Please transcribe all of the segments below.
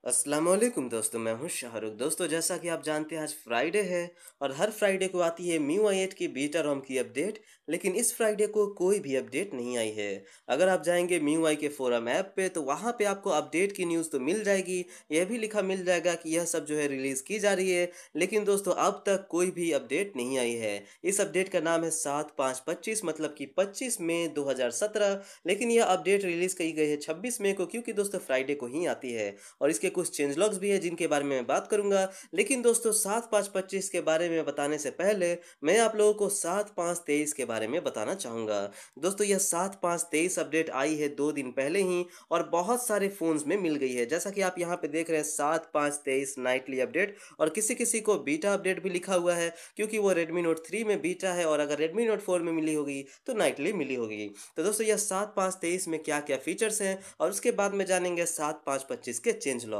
अस्सलाम वालेकुम दोस्तों, मैं हूं शाहरुख। दोस्तों, जैसा कि आप जानते हैं आज फ्राइडे है और हर फ्राइडे को आती है MIUI 8 की बीटा रोम की अपडेट। लेकिन इस फ्राइडे को कोई भी अपडेट नहीं आई है। अगर आप जाएंगे MIUI के फोरम ऐप पे तो वहां पे आपको अपडेट की न्यूज़ तो मिल जाएगी। यह भी लिखा मिल जाएगा कि यह सब जो है रिलीज़ की जा रही है। लेकिन दोस्तों, अब तक कोई भी अपडेट नहीं आई है। इस अपडेट का नाम है 7/5/25, मतलब कि 25 मई 2017। लेकिन यह अपडेट रिलीज़ की गई है 26 मई को, क्योंकि दोस्तों फ्राइडे को ही आती है। और इसके कुछ चेंज लॉग्स भी हैं जिनके बारे में मैं बात करूंगा। लेकिन दोस्तों, 7/5/25 के बारे में बताने से पहले मैं आप लोगों को 7/5/23 के बारे में बताना चाहूंगा। दोस्तों, यह 7/5/23 अपडेट आई है 2 दिन पहले ही और बहुत सारे फोन्स में मिल गई है। जैसा कि आप यहाँ पे देख रहे हैं 7/5/23 नाइटली अपडेट, और किसी किसी को बीटा अपडेट भी लिखा हुआ है, क्योंकि वो Redmi Note 3 में बीटा है और अगर Redmi Note 4 में मिली होगी तो नाइटली मिली होगी। तो दोस्तों, यह 7/5/23 में क्या क्या फीचर्स हैं और उसके बाद में जानेंगे 7/5/25 के चेंज लॉग।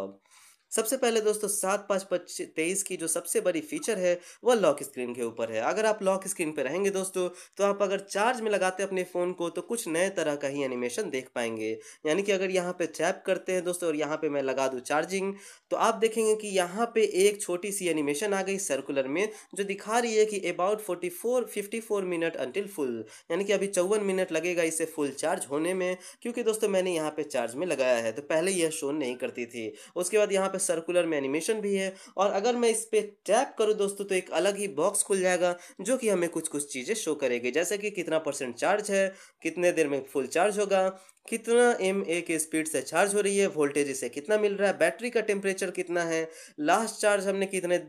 सबसे पहले दोस्तों, 7/5/23 की जो सबसे बड़ी फीचर है वह लॉक स्क्रीन के ऊपर है। अगर आप लॉक स्क्रीन पे रहेंगे दोस्तों, तो आप अगर चार्ज में लगाते हैं अपने फ़ोन को तो कुछ नए तरह का ही एनिमेशन देख पाएंगे। यानी कि अगर यहाँ पे टैप करते हैं दोस्तों और यहाँ पे मैं लगा दूँ चार्जिंग, तो आप देखेंगे कि यहाँ पे एक छोटी सी एनिमेशन आ गई सर्कुलर में, जो दिखा रही है कि अबाउट 54 मिनट अंटिल फुल। यानी कि अभी 54 मिनट लगेगा इसे फुल चार्ज होने में, क्योंकि दोस्तों मैंने यहाँ पे चार्ज में लगाया है। तो पहले यह शो नहीं करती थी। उसके बाद यहाँ पे सर्कुलर में एनिमेशन भी है, और अगर मैं इस पे टैप करूँ दोस्तों तो एक अलग ही बॉक्स खुल जाएगा, जो कि हमें कुछ कुछ चीज़ें शो करेगी, जैसे कि कितना परसेंट चार्ज है, कितने देर में फुल चार्ज होगा, कितना MA के स्पीड से चार्ज हो रही है, वोल्टेज इसे कितना मिल रहा है, बैटरी का टेम्परेचर कितना है, लास्ट चार्ज हमने कितने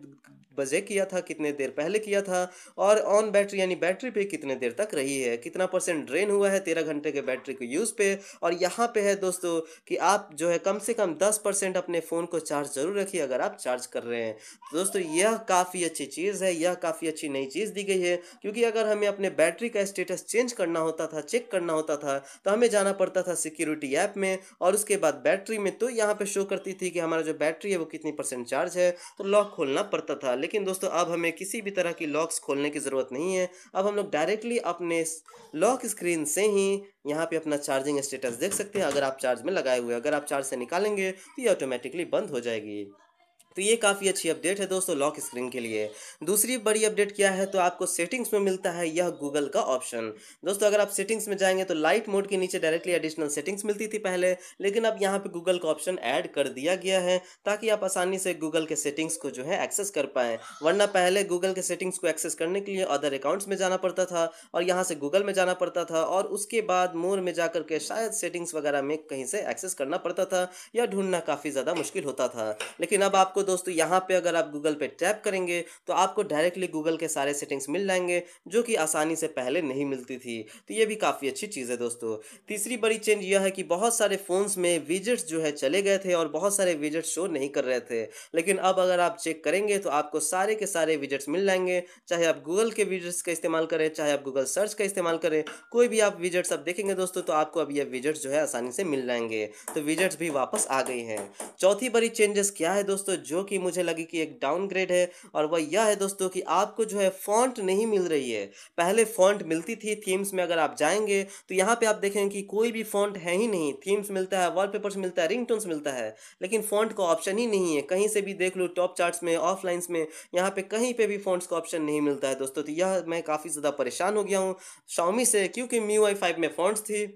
बजे किया था, कितने देर पहले किया था, और ऑन बैटरी यानी बैटरी पे कितने देर तक रही है, कितना परसेंट ड्रेन हुआ है 13 घंटे के बैटरी को यूज़ पे। और यहाँ पे है दोस्तों कि आप जो है कम से कम 10% अपने फ़ोन को चार्ज ज़रूर रखिए अगर आप चार्ज कर रहे हैं। तो दोस्तों, यह काफ़ी अच्छी चीज़ है, यह काफ़ी अच्छी नई चीज़ दी गई है, क्योंकि अगर हमें अपने बैटरी का स्टेटस चेंज करना होता था, चेक करना होता था, तो हमें जाना पड़ता था सिक्योरिटी ऐप में और उसके बाद बैटरी में, तो यहाँ पे शो करती थी कि हमारा जो बैटरी है वो कितनी परसेंट चार्ज है, तो लॉक खोलना पड़ता था। लेकिन दोस्तों, अब हमें किसी भी तरह की लॉक्स खोलने की ज़रूरत नहीं है। अब हम लोग डायरेक्टली अपने लॉक स्क्रीन से ही यहाँ पे अपना चार्जिंग स्टेटस देख सकते हैं। अगर आप चार्ज में लगाए हुए हैं, अगर आप चार्ज से निकालेंगे तो ये ऑटोमेटिकली बंद हो जाएगी। तो ये काफ़ी अच्छी अपडेट है दोस्तों लॉक स्क्रीन के लिए। दूसरी बड़ी अपडेट क्या है, तो आपको सेटिंग्स में मिलता है यह गूगल का ऑप्शन। दोस्तों, अगर आप सेटिंग्स में जाएंगे तो लाइट मोड के नीचे डायरेक्टली एडिशनल सेटिंग्स मिलती थी पहले, लेकिन अब यहाँ पे गूगल का ऑप्शन ऐड कर दिया गया है, ताकि आप आसानी से गूगल के सेटिंग्स को जो है एक्सेस कर पाएँ। वरना पहले गूगल के सेटिंग्स को एक्सेस करने के लिए अदर अकाउंट्स में जाना पड़ता था और यहाँ से गूगल में जाना पड़ता था, और उसके बाद मोर में जाकर के शायद सेटिंग्स वगैरह में कहीं से एक्सेस करना पड़ता था, या ढूंढना काफ़ी ज़्यादा मुश्किल होता था। लेकिन अब आपको दोस्तों यहाँ पे अगर आप गूगल पे टैप करेंगे तो आपको डायरेक्टली गूगल के सारे सेटिंग्स मिल जाएंगे, जो कि आसानी से पहले नहीं मिलती थी। तो ये भी काफ़ी अच्छी चीज़ है दोस्तों। तीसरी बड़ी चेंज यह है कि बहुत सारे फ़ोन्स में विजेट्स जो है चले गए थे और बहुत सारे विजेट्स शो नहीं कर रहे थे। लेकिन अब अगर आप चेक करेंगे तो आपको सारे के सारे विजेट्स मिल जाएंगे, चाहे आप गूगल के विजेट्स का इस्तेमाल करें, चाहे आप गूगल सर्च का इस्तेमाल करें, कोई भी आप विजेट्स अब देखेंगे दोस्तों तो आपको अब ये विजेट्स जो है आसानी से मिल जाएंगे। तो विजेट्स भी वापस आ गई हैं। चौथी बड़ी चेंजेस क्या है दोस्तों, जो कि मुझे लगी कि एक डाउनग्रेड है, और वह यह है दोस्तों कि आपको जो है फ़ॉन्ट नहीं मिल रही है। पहले फ़ॉन्ट मिलती थी थीम्स में, अगर आप जाएँगे तो यहाँ पे आप देखेंगे कि कोई भी फ़ॉन्ट है ही नहीं। थीम्स मिलता है, वॉलपेपर्स मिलता है, रिंगटोन्स मिलता है, लेकिन फ़ॉन्ट का ऑप्शन ही नहीं है। कहीं से भी देख लो, टॉप चार्ट्स में, ऑफलाइन्स में, यहाँ पे कहीं पे भी फ़ॉन्ट्स का ऑप्शन नहीं मिलता है दोस्तों। तो यह मैं काफ़ी ज़्यादा परेशान हो गया हूँ Xiaomi से, क्योंकि MIUI 5 में फ़ॉन्ट्स थी,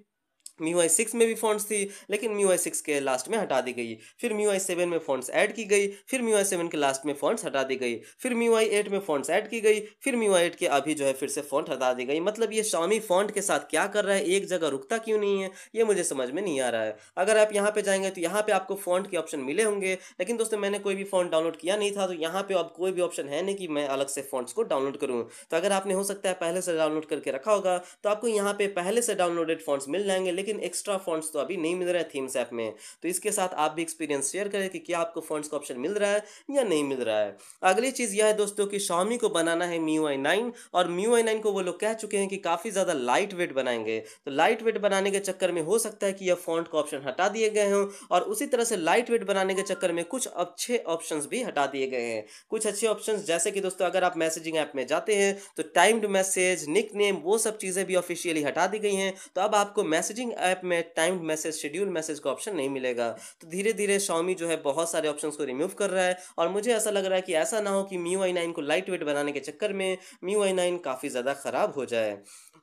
MIUI 6 में भी फ़ॉन्ट्स थी, लेकिन MIUI 6 के लास्ट में हटा दी गई। फिर MIUI 7 में फ़ॉन्ट्स ऐड की गई, फिर MIUI 7 के लास्ट में फ़ॉन्ट्स हटा दी गई, फिर MIUI 8 में फ़ॉन्ट्स ऐड की गई, फिर MIUI 8 के अभी जो है फिर से फ़ॉन्ट हटा दी गई। मतलब ये Xiaomi फ़ॉन्ट के साथ क्या कर रहा है, एक जगह रुकता क्यों नहीं है, ये मुझे समझ में नहीं आ रहा है। अगर आप यहाँ पे जाएँगे तो यहाँ पे आपको फ़ॉन्ट के ऑप्शन मिले होंगे, लेकिन दोस्तों मैंने कोई भी फ़ॉन्ट डाउनलोड किया नहीं था, तो यहाँ पे अब कोई भी ऑप्शन है नहीं कि मैं अलग से फ़ॉन्ट्स को डाउनलोड करूँ। तो अगर आपने हो सकता है पहले से डाउनलोड करके रखा होगा, तो आपको यहाँ पे पहले से डाउनलोडेड फ़ॉन्ट्स मिल जाएँगे, लेकिन एक्स्ट्रा फ़ॉन्ट्स तो अभी नहीं मिल रहा है थीम्स ऐप में। तो इसके साथ आप भी एक्सपीरियंस शेयर करें कि क्या आपको फ़ॉन्ट्स का ऑप्शन मिल रहा है या नहीं मिल रहा है। अगली चीज़ यह है दोस्तों कि Xiaomi को बनाना है MIUI 9, और MIUI 9 को वो लोग कह चुके हैं कि काफ़ी ज़्यादा लाइट वेट बनाएँगे। तो लाइट वेट बनाने के चक्कर में हो सकता है कि यह फ़ॉन्ट का ऑप्शन हटा दिए गए हों, और उसी तरह से लाइट वेट बनाने के चक्कर में कुछ अच्छे ऑप्शंस भी हटा दिए गए हैं। कुछ अच्छे ऑप्शंस जैसे कि दोस्तों अगर आप मैसेजिंग ऐप में जाते हैं तो टाइम्ड मैसेज, निकनेम, वो सब चीज़ें भी ऑफ़िशियली हटा दी गई हैं। तो अब आपको मैसेजिंग ऐप में टाइम्ड मैसेज, शेड्यूल मैसेज का ऑप्शन नहीं मिलेगा। तो धीरे-धीरे Xiaomi जो है बहुत सारे ऑप्शंस को रिमूव कर रहा है और मुझे ऐसा लग रहा है कि ऐसा ना हो कि MIUI 9 को लाइट वेट बनाने के चक्कर में MIUI 9 काफ़ी ज़्यादा खराब हो जाए।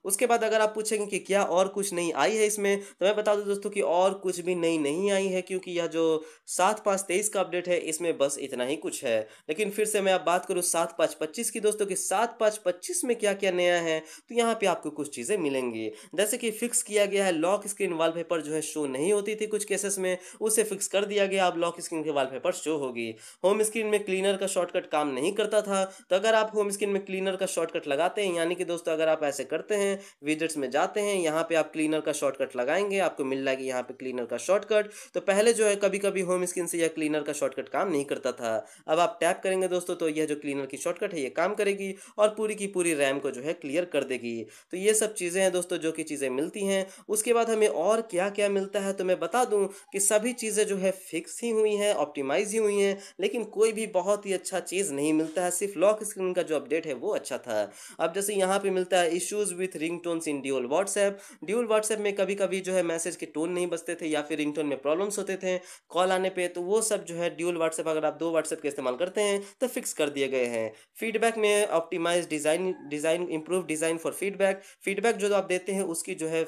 उसके बाद अगर आप पूछेंगे कि क्या और कुछ नई आई है इसमें, तो मैं बता दूँ दोस्तों कि और कुछ भी नई नहीं आई है, क्योंकि यह जो 7/5/23 का अपडेट है, इसमें बस इतना ही कुछ है। लेकिन फिर से मैं अब बात करूँ 7/5/25 की दोस्तों, कि 7/5/25 में क्या-क्या नया है, तो यहाँ पे आपको कुछ चीज़ें मिलेंगी। जैसे कि फिक्स किया गया है लॉक स्क्रीन वॉलपेपर जो है शो नहीं होती थी कुछ केसेस में, उसे फिक्स कर दिया गया, अब लॉक स्क्रीन के वॉलपेपर शो होगी। होम स्क्रीन में क्लीनर का शॉर्टकट काम नहीं करता था, तो अगर आप होम स्क्रीन में क्लीनर का शॉर्टकट लगाते हैं, यानी कि दोस्तों अगर आप ऐसे करते हैं, विजेट्स में जाते हैं, यहाँ पे आप क्लीनर का शॉर्टकट लगाएँगे, आपको मिल जाएगी यहाँ पे क्लीनर का शॉर्टकट। तो पहले जो है कभी-कभी होम स्क्रीन से यह क्लीनर का शॉर्टकट काम नहीं करता था। अब आप टैप करेंगे दोस्तों, तो यह जो क्लीनर की शॉर्टकट है ये काम करेगी और पूरी की पूरी रैम को जो है क्लियर कर देगी। तो ये सब चीज़ें हैं दोस्तों जो कि चीज़ें मिलती हैं। उसके बाद हमें और क्या-क्या मिलता है, तो मैं बता दूँ कि सभी चीज़ें जो है फिक्स ही हुई हैं, ऑप्टिमाइज़ ही हुई हैं, लेकिन कोई भी बहुत ही अच्छा चीज़ नहीं मिलता है, सिर्फ़ लॉक स्क्रीन का जो अपडेट है वो अच्छा था। अब जैसे यहाँ पे मिलता है issues with ringtones in dual WhatsApp. Dual WhatsApp में कभी-कभी जो है मैसेज के टोन नहीं बजते थे या फिर रिंगटोन में प्रॉब्लम्स होते थे कॉल आने पे, तो वो सब जो है ड्यूल व्हाट्सऐप, अगर आप 2 व्हाट्सऐप का इस्तेमाल करते हैं तो फिक्स कर दिए गए हैं। फीडबैक में optimise design design improve design for feedback. Feedback जो आप देते हैं उसकी जो है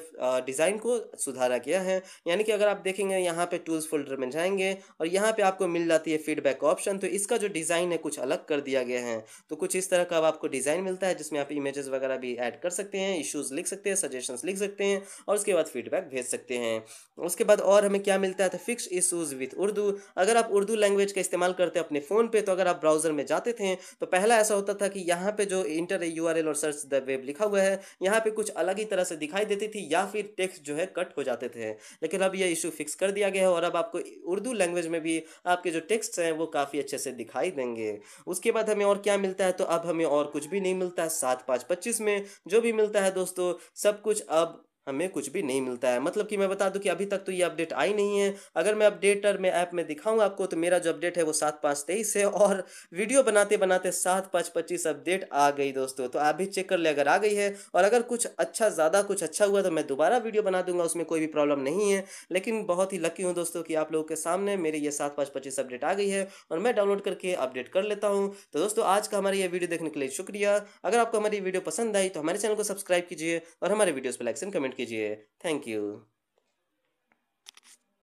डिज़ाइन को सुधारा गया है। यानी कि अगर आप देखेंगे यहाँ पे टूल्स फ़ोल्डर में जाएँगे और यहाँ पे आपको मिल जाती है फीडबैक का ऑप्शन, तो इसका जो डिज़ाइन है कुछ अलग कर दिया गया है। तो कुछ इस तरह का अब आपको डिज़ाइन मिलता है जिसमें आप इमेजेस वगैरह भी ऐड कर सकते हैं, इश्यूज़ लिख सकते हैं, सजेशंस लिख सकते हैं और उसके बाद फीडबैक भेज सकते हैं। उसके बाद और हमें क्या मिलता है, तो फिक्स इश्यूज़ विथ उर्दू। अगर आप उर्दू लैंग्वेज का इस्तेमाल करते हैं अपने फ़ोन पे, तो अगर आप ब्राउज़र में जाते थे, तो पहला ऐसा होता था कि यहाँ पे जो इंटर यूआरएल और सर्च द वेब लिखा हुआ है, यहाँ पे कुछ अलग ही तरह से दिखाई देती थी या फिर टेक्स्ट जो है कट हो जाते थे। लेकिन अब ये इश्यू फिक्स कर दिया गया है और अब आपको उर्दू लैंग्वेज में भी आपके जो टेक्स्ट्स हैं वो काफ़ी अच्छे से दिखाई देंगे। उसके बाद हमें और क्या मिलता है, तो अब हमें और कुछ भी नहीं मिलता है। 7/5/25 में जो भी मिलता है दोस्तों, सब कुछ अब हमें कुछ भी नहीं मिलता है। मतलब कि मैं बता दूँ कि अभी तक तो ये अपडेट आई नहीं है। अगर मैं अपडेटर में ऐप में दिखाऊँ आपको, तो मेरा जो अपडेट है वो 7/5/23 है और वीडियो बनाते-बनाते 7/5/25 अपडेट आ गई दोस्तों। तो आप भी चेक कर लें अगर आ गई है, और अगर कुछ अच्छा, ज़्यादा कुछ अच्छा हुआ तो मैं दोबारा वीडियो बना दूँगा, उसमें कोई भी प्रॉब्लम नहीं है। लेकिन बहुत ही लकी हूँ दोस्तों कि आप लोगों के सामने मेरी ये 7/5/25 अपडेट आ गई है और मैं डाउनलोड करके अपडेट कर लेता हूँ। तो दोस्तों आज का हमारा ये वीडियो देखने के लिए शुक्रिया। अगर आपको हमारी वीडियो पसंद आई तो हमारे चैनल को सब्सक्राइब कीजिए और हमारे वीडियोज़ पे लाइक्स एंड कमेंट कीजिए। Thank you.